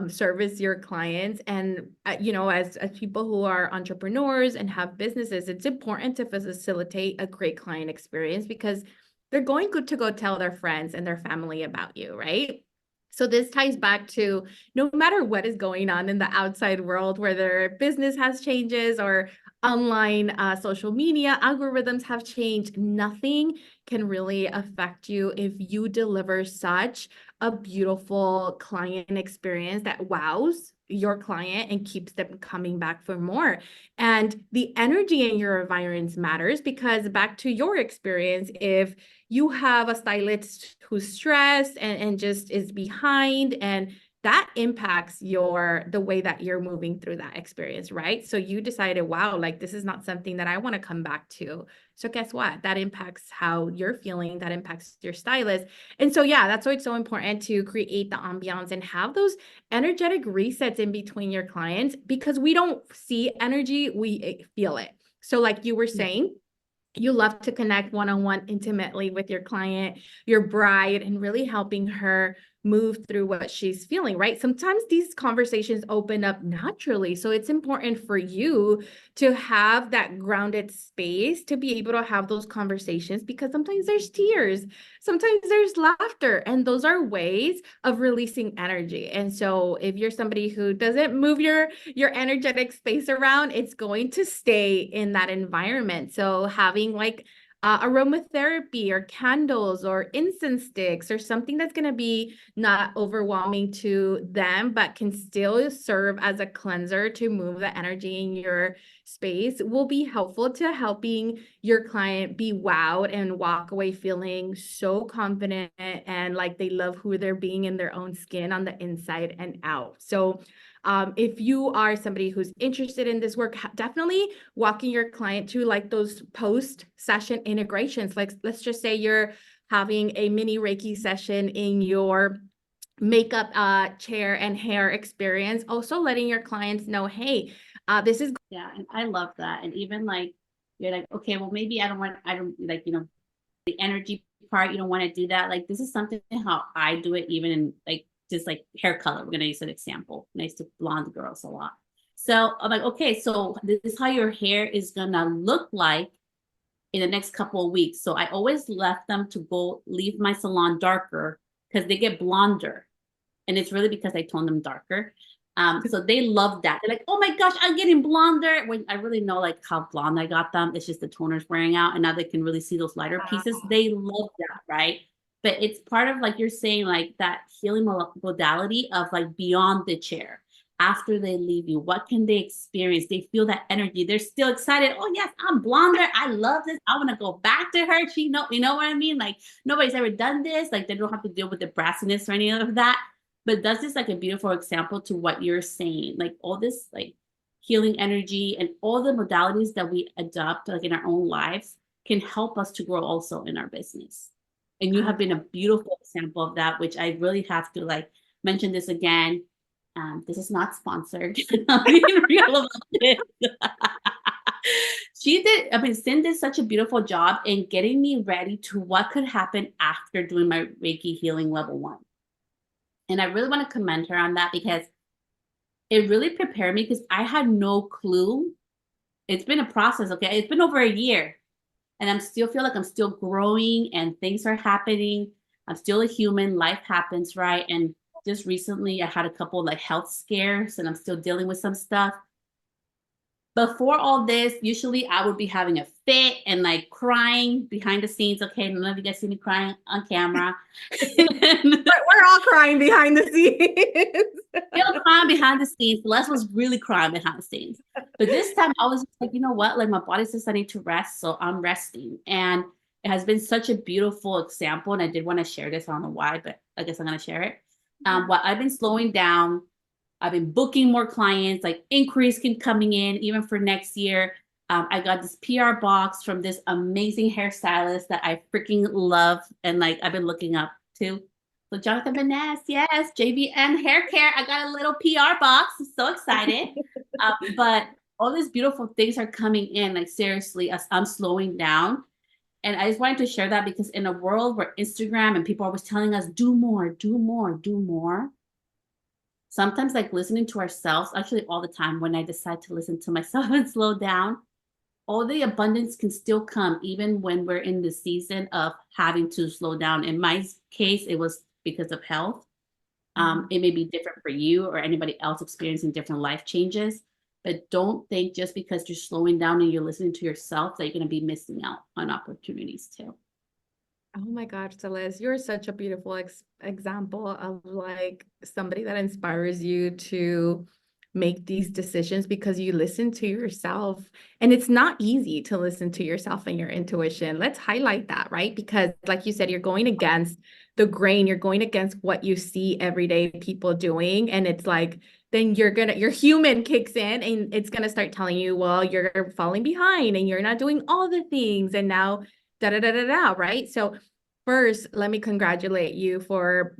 [SPEAKER 2] service your clients. And you know, as people who are entrepreneurs and have businesses, it's important to facilitate a great client experience because they're going to go tell their friends and their family about you, right? So this ties back to no matter what is going on in the outside world, whether business has changes or online social media algorithms have changed, nothing can really affect you if you deliver such a beautiful client experience that wows your client and keeps them coming back for more. And the energy in your environments matters because back to your experience, if you have a stylist who's stressed and just is behind, and that impacts the way that you're moving through that experience, right? So you decided, wow, like this is not something that I want to come back to. So guess what? That impacts how you're feeling, that impacts your stylist. And so, yeah, that's why it's so important to create the ambiance and have those energetic resets in between your clients because we don't see energy, we feel it. So like you were saying, you love to connect one-on-one intimately with your client, your bride, and really helping her move through what she's feeling, right? Sometimes these conversations open up naturally. So it's important for you to have that grounded space to be able to have those conversations because sometimes there's tears, sometimes there's laughter, and those are ways of releasing energy. And so if you're somebody who doesn't move your energetic space around, it's going to stay in that environment. So having like aromatherapy or candles or incense sticks or something that's going to be not overwhelming to them, but can still serve as a cleanser to move the energy in your space will be helpful to helping your client be wowed and walk away feeling so confident and like they love who they're being in their own skin on the inside and out. So if you are somebody who's interested in this work, definitely walking your client to like those post-session integrations. Like, let's just say you're having a mini Reiki session in your makeup chair and hair experience. Also letting your clients know, hey, this is
[SPEAKER 1] Yeah, and I love that. And even like you're like, okay, well maybe I don't like, the energy part, you don't want to do that. Like this is something how I do it, even in like just like hair color. We're gonna use an example. I used to blonde girls a lot. So I'm like, okay, so this is how your hair is gonna look like in the next couple of weeks. So I always left them to go leave my salon darker because they get blonder. And it's really because I toned them darker. So they love that. They're like, oh my gosh, I'm getting blonder. When I really know like how blonde I got them. It's just the toner's wearing out. And now they can really see those lighter pieces. They love that, right? But it's part of like you're saying, like that healing modality of like beyond the chair. After they leave you, what can they experience? They feel that energy. They're still excited. Oh yes, I'm blonder. I love this. I want to go back to her. You know what I mean? Like nobody's ever done this. Like they don't have to deal with the brassiness or any of that. But that's just like a beautiful example to what you're saying. Like all this like healing energy and all the modalities that we adopt like in our own lives can help us to grow also in our business. And you have been a beautiful example of that, which I really have to like mention this again. This is not sponsored. I'm being real about this. Sin did such a beautiful job in getting me ready to what could happen after doing my Reiki healing level 1. And I really want to commend her on that because it really prepared me because I had no clue. It's been a process, okay? It's been over a year and I'm still feel like I'm still growing and things are happening. I'm still a human, life happens, right? And just recently I had a couple like health scares and I'm still dealing with some stuff. Before all this, usually I would be having a fit and like crying behind the scenes. Okay, none of you guys see me crying on camera.
[SPEAKER 2] we're all crying behind the scenes.
[SPEAKER 1] Still crying behind the scenes. Les was really crying behind the scenes. But this time I was like, you know what? Like my body says I need to rest. So I'm resting. And it has been such a beautiful example. And I did want to share this. I don't know why, but I guess I'm going to share it. What I've been slowing down. I've been booking more clients, like inquiries can coming in even for next year. I got this PR box from this amazing hairstylist that I freaking love. And like, I've been looking up to. So Jonathan Vaness, yes, JVN Hair Care. I got a little PR box. I'm so excited. But all these beautiful things are coming in, like seriously, as I'm slowing down. And I just wanted to share that because in a world where Instagram and people are always telling us, do more, do more, do more. Sometimes like listening to ourselves, actually all the time when I decide to listen to myself and slow down, all the abundance can still come even when we're in the season of having to slow down. In my case, it was because of health. It may be different for you or anybody else experiencing different life changes, but don't think just because you're slowing down and you're listening to yourself that you're going to be missing out on opportunities too.
[SPEAKER 2] Oh my gosh, Celeste, you're such a beautiful example of like somebody that inspires you to make these decisions because you listen to yourself. And it's not easy to listen to yourself and your intuition. Let's highlight that, right? Because like you said, you're going against the grain, you're going against what you see everyday people doing. And it's like, then your human kicks in and it's going to start telling you, well, you're falling behind and you're not doing all the things. And now da da da da da, right? So first, let me congratulate you for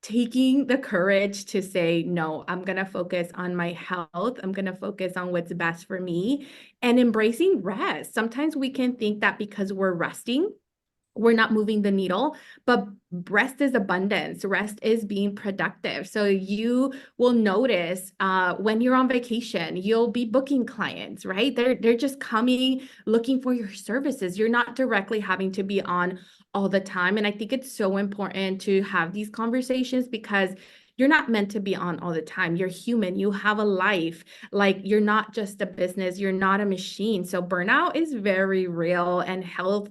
[SPEAKER 2] taking the courage to say, no, I'm going to focus on my health. I'm going to focus on what's best for me and embracing rest. Sometimes we can think that because we're resting, we're not moving the needle, but rest is abundance. Rest is being productive. So you will notice when you're on vacation, you'll be booking clients, right? They're just coming, looking for your services. You're not directly having to be on all the time. And I think it's so important to have these conversations because you're not meant to be on all the time. You're human. You have a life. Like you're not just a business. You're not a machine. So burnout is very real and health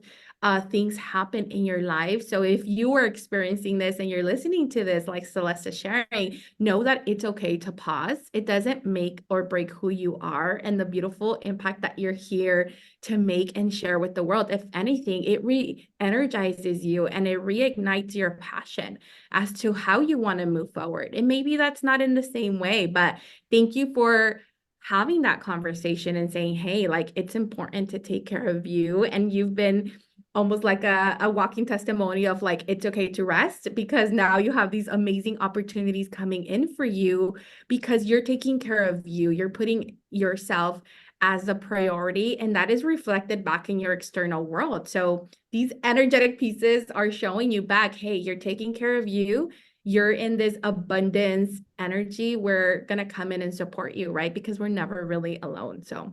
[SPEAKER 2] things happen in your life. So if you are experiencing this and you're listening to this, like Celeste is sharing, know that it's okay to pause. It doesn't make or break who you are and the beautiful impact that you're here to make and share with the world. If anything, it re-energizes you and it reignites your passion as to how you want to move forward. And maybe that's not in the same way, but thank you for having that conversation and saying, hey, like it's important to take care of you. And you've been almost like a walking testimony of like, it's okay to rest, because now you have these amazing opportunities coming in for you because you're taking care of you. You're putting yourself as a priority, and that is reflected back in your external world. So these energetic pieces are showing you back, hey, you're taking care of you. You're in this abundance energy. We're going to come in and support you, right? Because we're never really alone. So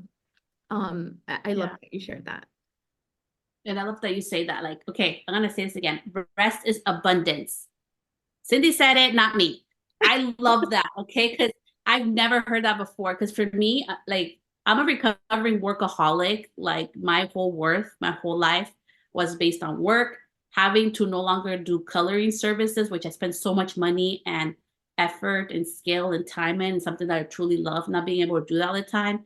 [SPEAKER 2] I love
[SPEAKER 1] Yeah.
[SPEAKER 2] that you shared that.
[SPEAKER 1] And I love that you say that. Like, okay, I'm gonna say this again. Rest is abundance. Cindy said it, not me. I love that. Okay, because I've never heard that before. Because for me, like, I'm a recovering workaholic. Like, my whole worth, my whole life was based on work. Having to no longer do coloring services, which I spend so much money and effort and skill and time in, something that I truly love. Not being able to do that all the time,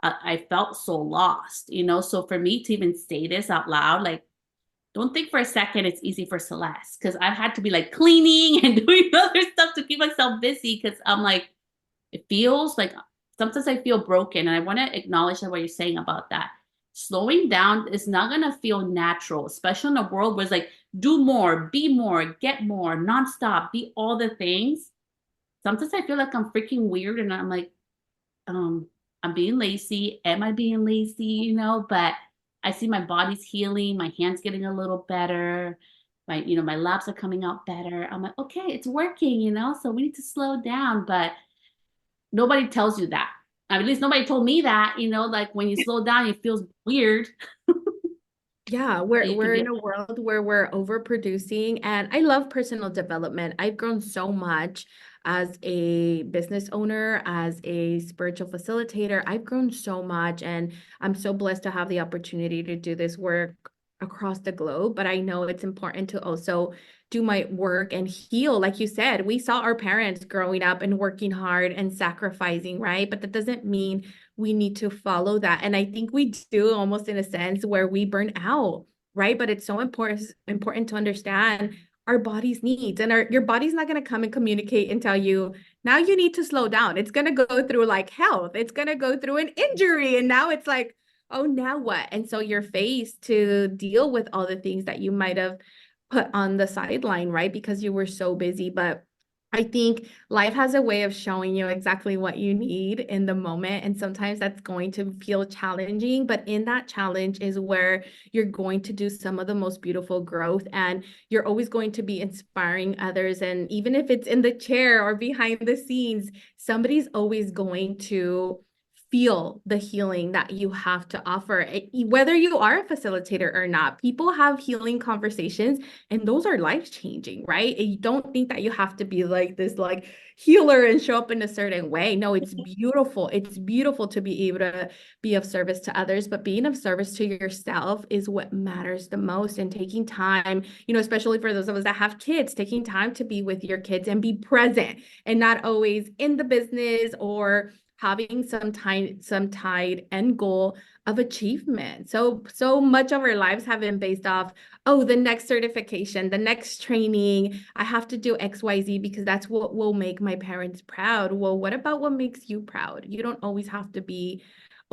[SPEAKER 1] I felt so lost. So for me to even say this out loud, like, don't think for a second it's easy for Celeste, because I've had to be like cleaning and doing other stuff to keep myself busy, because I'm like, it feels like sometimes I feel broken. And I want to acknowledge that what you're saying about that. Slowing down is not going to feel natural, especially in a world where it's like, do more, be more, get more, nonstop, be all the things. Sometimes I feel like I'm freaking weird and I'm like, um, I'm being lazy. Am I being lazy? But I see my body's healing, my hands getting a little better, my labs are coming out better. I'm like, okay, it's working. So we need to slow down. But nobody tells you that. At least nobody told me that, like when you slow down, it feels weird.
[SPEAKER 2] Yeah, we're
[SPEAKER 1] You could
[SPEAKER 2] we're
[SPEAKER 1] be
[SPEAKER 2] in a world where we're overproducing, and I love personal development. I've grown so much as a business owner, as a spiritual facilitator. I've grown so much, and I'm so blessed to have the opportunity to do this work across the globe. But I know it's important to also do my work and heal. Like you said, we saw our parents growing up and working hard and sacrificing, right? But that doesn't mean we need to follow that. And I think we do almost in a sense where we burn out, right? But it's so important to understand our body's needs, and your body's not going to come and communicate and tell you, now you need to slow down. It's going to go through like health. It's going to go through an injury. And now it's like, oh, now what? And so you're faced to deal with all the things that you might have put on the sideline, right? Because you were so busy. But I think life has a way of showing you exactly what you need in the moment. And sometimes that's going to feel challenging, but in that challenge is where you're going to do some of the most beautiful growth, and you're always going to be inspiring others. And even if it's in the chair or behind the scenes, somebody's always going to feel the healing that you have to offer. Whether you are a facilitator or not, people have healing conversations, and those are life-changing, right? And you don't think that you have to be like this like healer and show up in a certain way. No, it's beautiful. It's beautiful to be able to be of service to others, but being of service to yourself is what matters the most. And taking time, especially for those of us that have kids, taking time to be with your kids and be present, and not always in the business or having some tied end goal of achievement. So much of our lives have been based off, oh, the next certification, the next training, I have to do XYZ because that's what will make my parents proud. Well, what about what makes you proud? You don't always have to be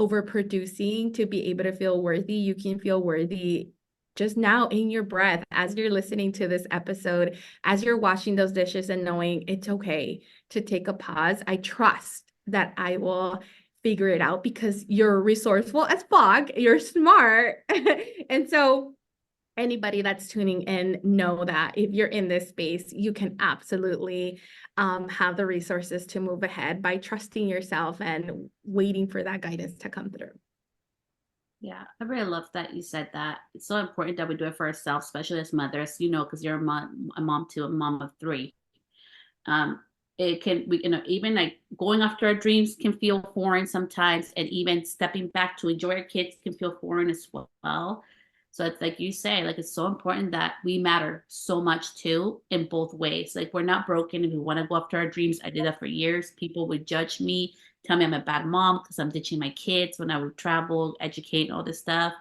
[SPEAKER 2] overproducing to be able to feel worthy. You can feel worthy just now in your breath, as you're listening to this episode, as you're washing those dishes and knowing it's okay to take a pause. I trust that I will figure it out because you're resourceful as fuck, you're smart. And so anybody that's tuning in, know that if you're in this space, you can absolutely have the resources to move ahead by trusting yourself and waiting for that guidance to come through.
[SPEAKER 1] Yeah, I really love that you said that. It's so important that we do it for ourselves, especially as mothers, because you're a mom too, a mom of three. Um, it can, even like going after our dreams can feel foreign sometimes, and even stepping back to enjoy our kids can feel foreign as well. So it's like you say, like it's so important that we matter so much too in both ways. Like we're not broken if we want to go after our dreams. I did that for years. People would judge me, tell me I'm a bad mom because I'm ditching my kids when I would travel, educate, and all this stuff.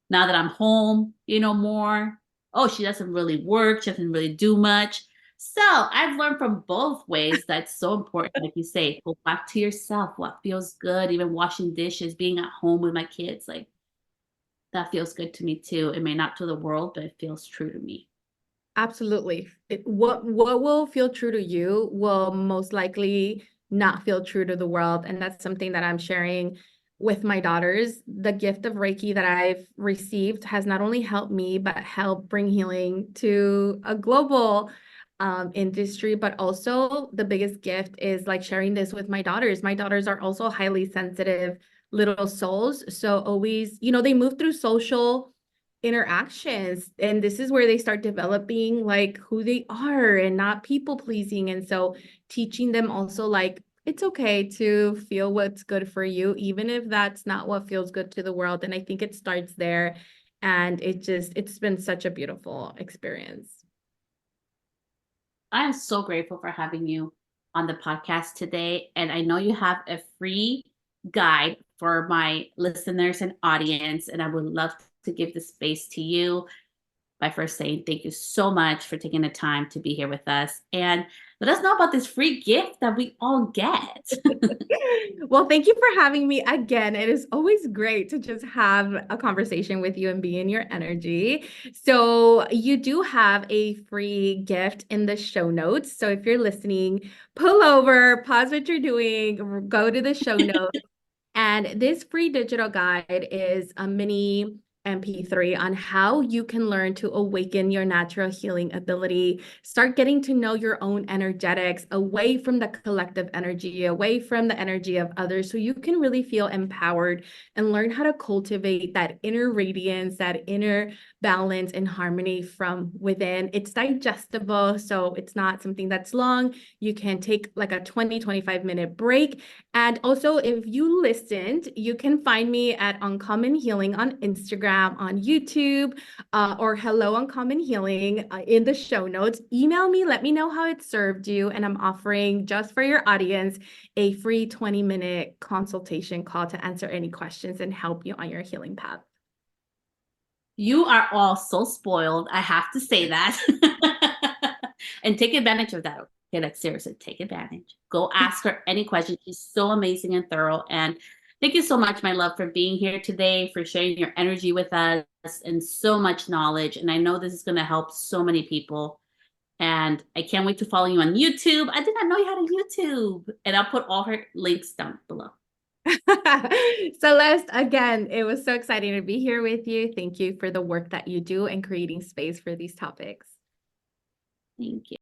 [SPEAKER 1] Now that I'm home, more. Oh, she doesn't really work. She doesn't really do much. So I've learned from both ways that's so important. Like you say, go back to yourself. What feels good, even washing dishes, being at home with my kids. Like that feels good to me too. It may not to the world, but it feels true to me.
[SPEAKER 2] Absolutely. What will feel true to you will most likely not feel true to the world. And that's something that I'm sharing with my daughters. The gift of Reiki that I've received has not only helped me, but helped bring healing to a global industry. But also the biggest gift is like sharing this with my daughters. My daughters are also highly sensitive little souls. So always, they move through social interactions, and this is where they start developing like who they are and not people pleasing. And so teaching them also like it's okay to feel what's good for you, even if that's not what feels good to the world. And I think it starts there, and it's been such a beautiful experience.
[SPEAKER 1] I am so grateful for having you on the podcast today. And I know you have a free guide for my listeners and audience. And I would love to give the space to you by first saying thank you so much for taking the time to be here with us. And let us know about this free gift that we all get.
[SPEAKER 2] Well, thank you for having me again. It is always great to just have a conversation with you and be in your energy. So, you do have a free gift in the show notes. So, if you're listening, pull over, pause what you're doing, go to the show notes. And this free digital guide is a mini MP3 on how you can learn to awaken your natural healing ability, start getting to know your own energetics away from the collective energy, away from the energy of others, so you can really feel empowered and learn how to cultivate that inner radiance, that inner balance and harmony from within. It's digestible, so it's not something that's long. You can take like a 25-minute break. And also, if you listened, you can find me at Uncommon Healing on Instagram, on YouTube, or Hello Uncommon Healing in the show notes. Email me, let me know how it served you. And I'm offering just for your audience a free 20-minute consultation call to answer any questions and help you on your healing path.
[SPEAKER 1] You are all so spoiled. I have to say that. And take advantage of that. Okay, like seriously, take advantage. Go ask her any questions. She's so amazing and thorough. And thank you so much, my love, for being here today, for sharing your energy with us and so much knowledge. And I know this is going to help so many people. And I can't wait to follow you on YouTube. I did not know you had a YouTube. And I'll put all her links down below.
[SPEAKER 2] Celeste, again, it was so exciting to be here with you. Thank you for the work that you do and creating space for these topics.
[SPEAKER 1] Thank you.